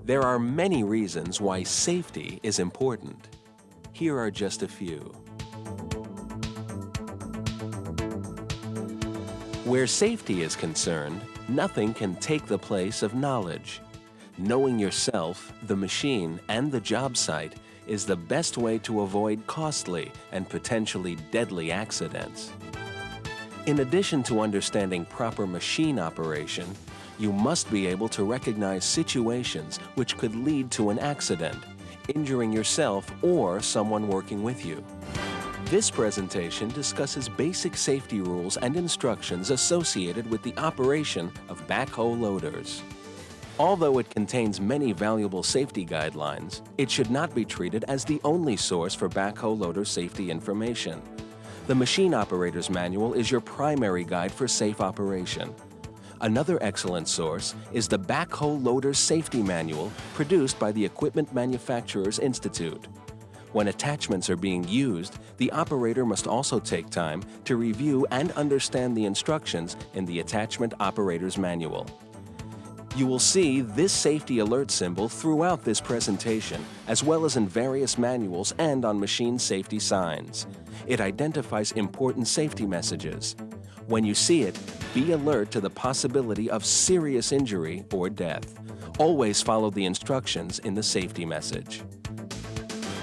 There are many reasons why safety is important. Here are just a few. Where safety is concerned, nothing can take the place of knowledge. Knowing yourself, the machine, and the job site is the best way to avoid costly and potentially deadly accidents. In addition to understanding proper machine operation, you must be able to recognize situations which could lead to an accident, injuring yourself or someone working with you. This presentation discusses basic safety rules and instructions associated with the operation of backhoe loaders. Although it contains many valuable safety guidelines, it should not be treated as the only source for backhoe loader safety information. The Machine Operator's Manual is your primary guide for safe operation. Another excellent source is the Backhoe Loader Safety Manual produced by the Equipment Manufacturers Institute. When attachments are being used, the operator must also take time to review and understand the instructions in the Attachment Operator's Manual. You will see this safety alert symbol throughout this presentation, as well as in various manuals and on machine safety signs. It identifies important safety messages. When you see it, be alert to the possibility of serious injury or death. Always follow the instructions in the safety message.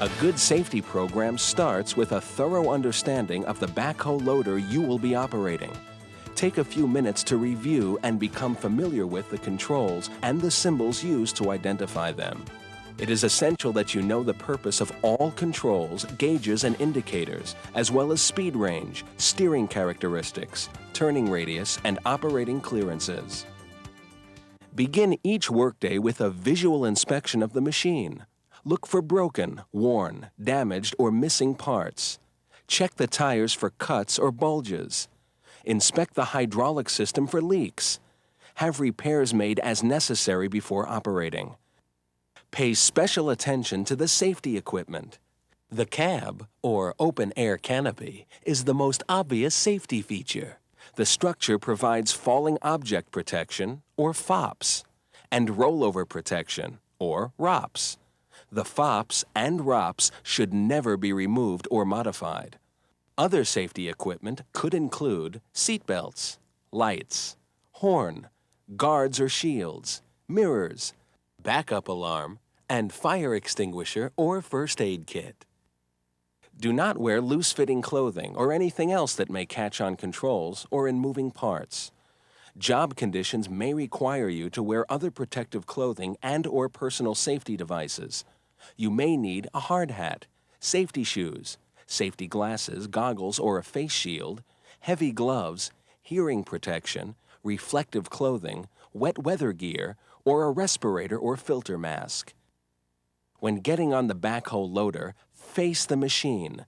A good safety program starts with a thorough understanding of the backhoe loader you will be operating. Take a few minutes to review and become familiar with the controls and the symbols used to identify them. It is essential that you know the purpose of all controls, gauges, and indicators, as well as speed range, steering characteristics, turning radius, and operating clearances. Begin each workday with a visual inspection of the machine. Look for broken, worn, damaged, or missing parts. Check the tires for cuts or bulges. Inspect the hydraulic system for leaks. Have repairs made as necessary before operating. Pay special attention to the safety equipment. The cab, or open-air canopy, is the most obvious safety feature. The structure provides falling object protection, or FOPS, and rollover protection, or ROPS. The FOPS and ROPS should never be removed or modified. Other safety equipment could include seat belts, lights, horn, guards or shields, mirrors, backup alarm, and fire extinguisher or first aid kit. Do not wear loose-fitting clothing or anything else that may catch on controls or in moving parts. Job conditions may require you to wear other protective clothing and/or personal safety devices. You may need a hard hat, safety shoes, safety glasses, goggles, or a face shield, heavy gloves, hearing protection, reflective clothing, wet weather gear, or a respirator or filter mask. When getting on the backhoe loader, face the machine.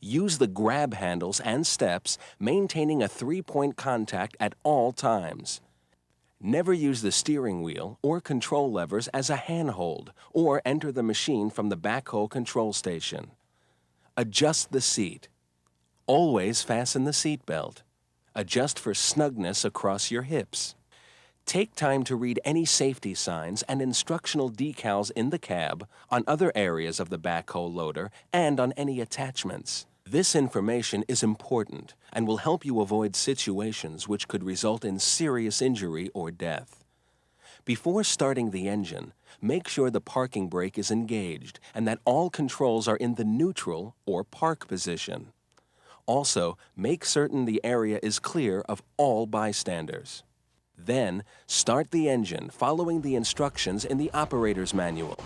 Use the grab handles and steps, maintaining a 3-point contact at all times. Never use the steering wheel or control levers as a handhold or enter the machine from the backhoe control station. Adjust the seat. Always fasten the seat belt. Adjust for snugness across your hips. Take time to read any safety signs and instructional decals in the cab, on other areas of the backhoe loader, and on any attachments. This information is important and will help you avoid situations which could result in serious injury or death. Before starting the engine, make sure the parking brake is engaged and that all controls are in the neutral or park position. Also, make certain the area is clear of all bystanders. Then, start the engine following the instructions in the operator's manual.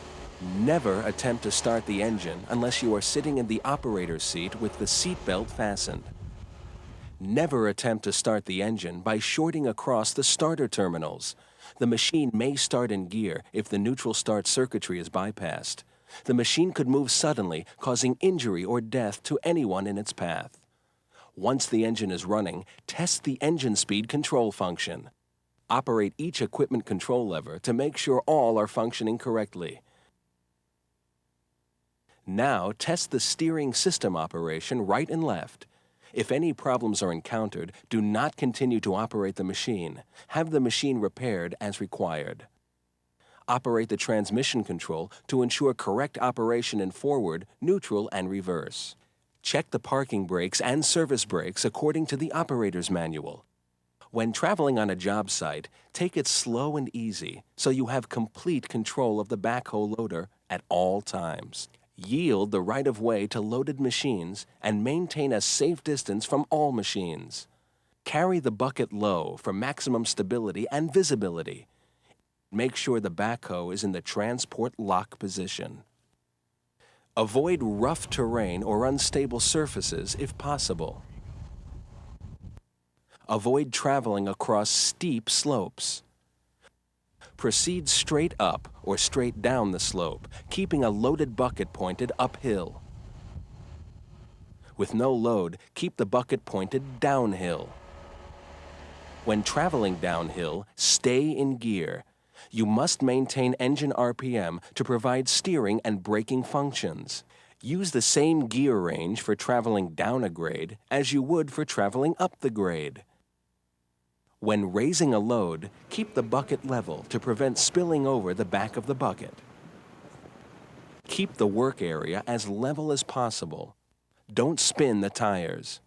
Never attempt to start the engine unless you are sitting in the operator's seat with the seat belt fastened. Never attempt to start the engine by shorting across the starter terminals. The machine may start in gear if the neutral start circuitry is bypassed. The machine could move suddenly, causing injury or death to anyone in its path. Once the engine is running, test the engine speed control function. Operate each equipment control lever to make sure all are functioning correctly. Now test the steering system operation right and left. If any problems are encountered, do not continue to operate the machine. Have the machine repaired as required. Operate the transmission control to ensure correct operation in forward, neutral, and reverse. Check the parking brakes and service brakes according to the operator's manual. When traveling on a job site, take it slow and easy so you have complete control of the backhoe loader at all times. Yield the right-of-way to loaded machines and maintain a safe distance from all machines. Carry the bucket low for maximum stability and visibility. Make sure the backhoe is in the transport lock position. Avoid rough terrain or unstable surfaces if possible. Avoid traveling across steep slopes. Proceed straight up or straight down the slope, keeping a loaded bucket pointed uphill. With no load, keep the bucket pointed downhill. When traveling downhill, stay in gear. You must maintain engine RPM to provide steering and braking functions. Use the same gear range for traveling down a grade as you would for traveling up the grade. When raising a load, keep the bucket level to prevent spilling over the back of the bucket. Keep the work area as level as possible. Don't spin the tires.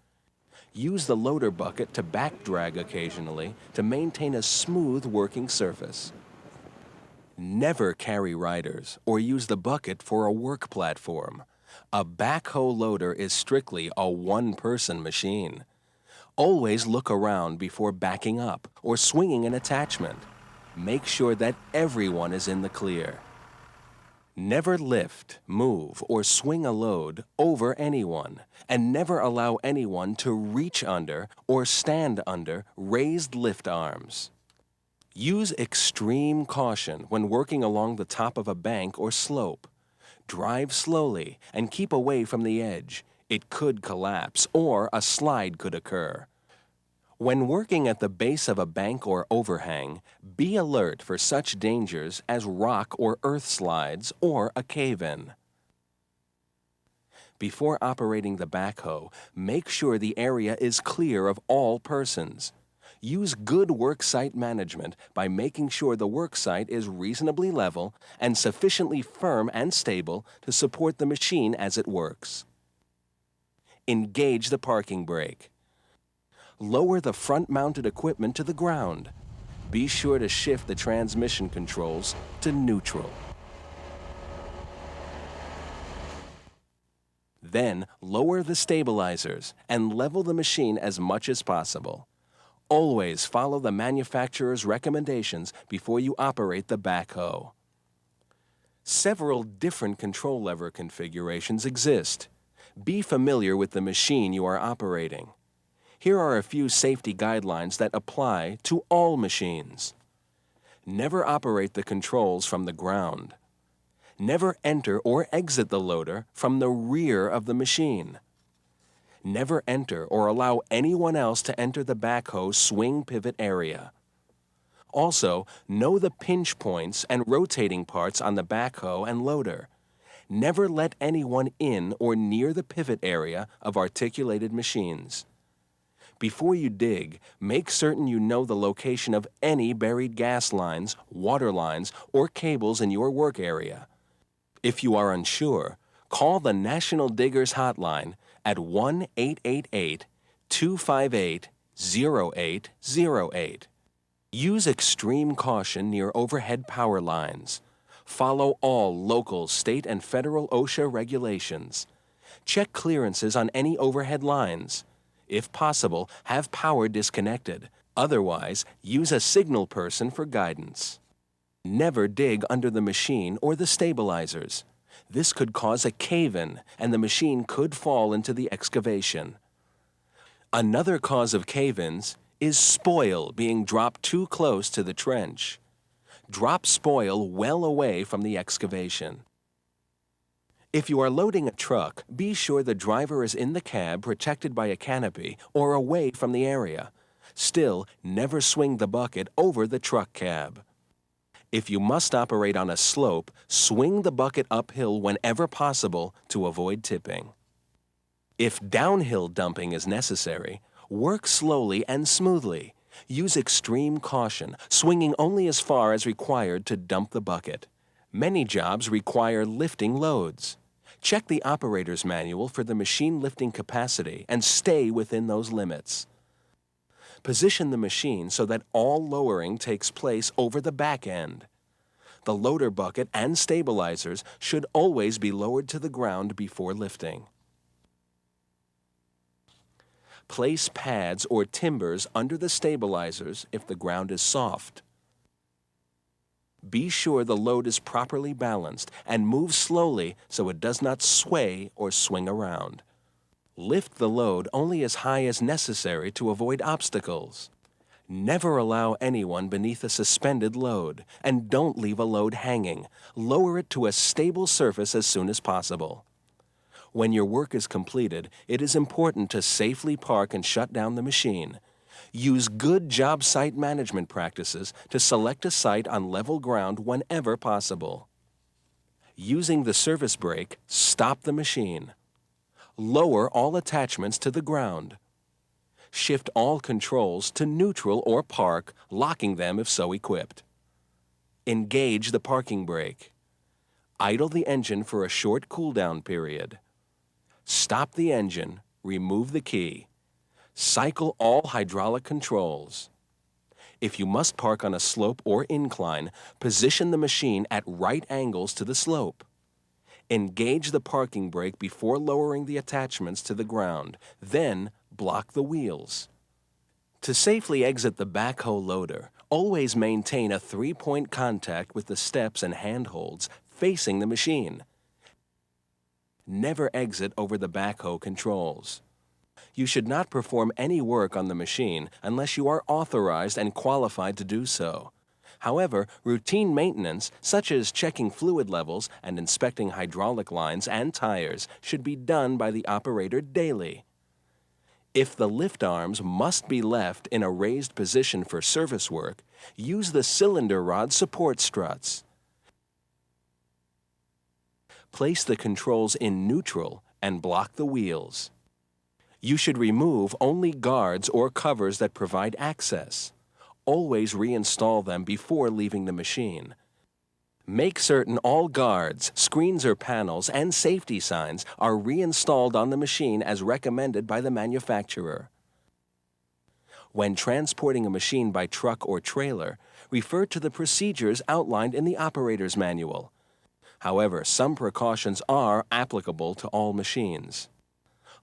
Use the loader bucket to back drag occasionally to maintain a smooth working surface. Never carry riders or use the bucket for a work platform. A backhoe loader is strictly a one-person machine. Always look around before backing up or swinging an attachment. Make sure that everyone is in the clear. Never lift, move, or swing a load over anyone, and never allow anyone to reach under or stand under raised lift arms. Use extreme caution when working along the top of a bank or slope. Drive slowly and keep away from the edge. It could collapse or a slide could occur. When working at the base of a bank or overhang, be alert for such dangers as rock or earth slides or a cave-in. Before operating the backhoe, make sure the area is clear of all persons. Use good worksite management by making sure the worksite is reasonably level and sufficiently firm and stable to support the machine as it works. Engage the parking brake. Lower the front-mounted equipment to the ground. Be sure to shift the transmission controls to neutral. Then lower the stabilizers and level the machine as much as possible. Always follow the manufacturer's recommendations before you operate the backhoe. Several different control lever configurations exist. Be familiar with the machine you are operating. Here are a few safety guidelines that apply to all machines. Never operate the controls from the ground. Never enter or exit the loader from the rear of the machine. Never enter or allow anyone else to enter the backhoe swing pivot area. Also, know the pinch points and rotating parts on the backhoe and loader. Never let anyone in or near the pivot area of articulated machines. Before you dig, make certain you know the location of any buried gas lines, water lines, or cables in your work area. If you are unsure, call the National Diggers Hotline at 1-888-258-0808. Use extreme caution near overhead power lines. Follow all local, state, and federal OSHA regulations. Check clearances on any overhead lines. If possible, have power disconnected. Otherwise, use a signal person for guidance. Never dig under the machine or the stabilizers. This could cause a cave-in, and the machine could fall into the excavation. Another cause of cave-ins is spoil being dropped too close to the trench. Drop spoil well away from the excavation. If you are loading a truck, be sure the driver is in the cab protected by a canopy or away from the area. Still, never swing the bucket over the truck cab. If you must operate on a slope, swing the bucket uphill whenever possible to avoid tipping. If downhill dumping is necessary, work slowly and smoothly. Use extreme caution, swinging only as far as required to dump the bucket. Many jobs require lifting loads. Check the operator's manual for the machine lifting capacity and stay within those limits. Position the machine so that all lowering takes place over the back end. The loader bucket and stabilizers should always be lowered to the ground before lifting. Place pads or timbers under the stabilizers if the ground is soft. Be sure the load is properly balanced and move slowly so it does not sway or swing around. Lift the load only as high as necessary to avoid obstacles. Never allow anyone beneath a suspended load, and don't leave a load hanging. Lower it to a stable surface as soon as possible. When your work is completed, it is important to safely park and shut down the machine. Use good job site management practices to select a site on level ground whenever possible. Using the service brake, stop the machine. Lower all attachments to the ground. Shift all controls to neutral or park, locking them if so equipped. Engage the parking brake. Idle the engine for a short cool-down period. Stop the engine, remove the key. Cycle all hydraulic controls. If you must park on a slope or incline, position the machine at right angles to the slope. Engage the parking brake before lowering the attachments to the ground, then block the wheels. To safely exit the backhoe loader, always maintain a 3-point contact with the steps and handholds facing the machine. Never exit over the backhoe controls. You should not perform any work on the machine unless you are authorized and qualified to do so. However, routine maintenance, such as checking fluid levels and inspecting hydraulic lines and tires, should be done by the operator daily. If the lift arms must be left in a raised position for service work, use the cylinder rod support struts. Place the controls in neutral and block the wheels. You should remove only guards or covers that provide access. Always reinstall them before leaving the machine. Make certain all guards, screens or panels, and safety signs are reinstalled on the machine as recommended by the manufacturer. When transporting a machine by truck or trailer, refer to the procedures outlined in the operator's manual. However, some precautions are applicable to all machines.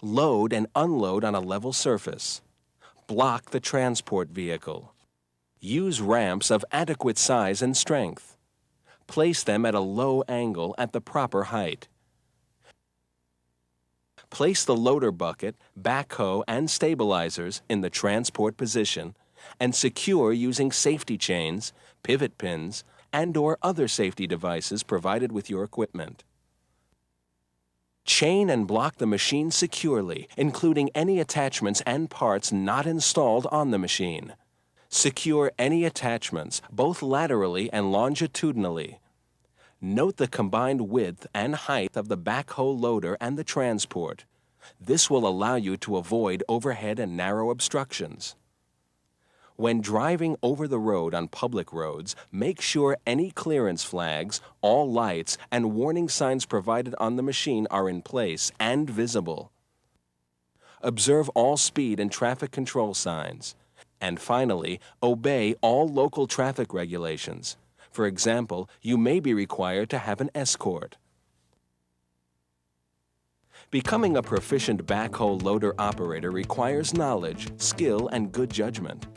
Load and unload on a level surface. Block the transport vehicle. Use ramps of adequate size and strength. Place them at a low angle at the proper height. Place the loader bucket, backhoe, and stabilizers in the transport position and secure using safety chains, pivot pins, and/or other safety devices provided with your equipment. Chain and block the machine securely, including any attachments and parts not installed on the machine. Secure any attachments, both laterally and longitudinally. Note the combined width and height of the backhoe loader and the transport. This will allow you to avoid overhead and narrow obstructions. When driving over the road on public roads, make sure any clearance flags, all lights, and warning signs provided on the machine are in place and visible. Observe all speed and traffic control signs. And finally, obey all local traffic regulations. For example, you may be required to have an escort. Becoming a proficient backhoe loader operator requires knowledge, skill, and good judgment.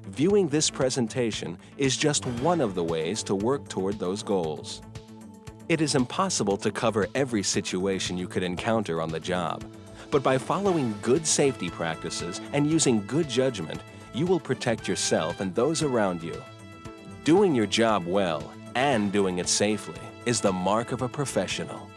Viewing this presentation is just one of the ways to work toward those goals. It is impossible to cover every situation you could encounter on the job, but by following good safety practices and using good judgment, you will protect yourself and those around you. Doing your job well and doing it safely is the mark of a professional.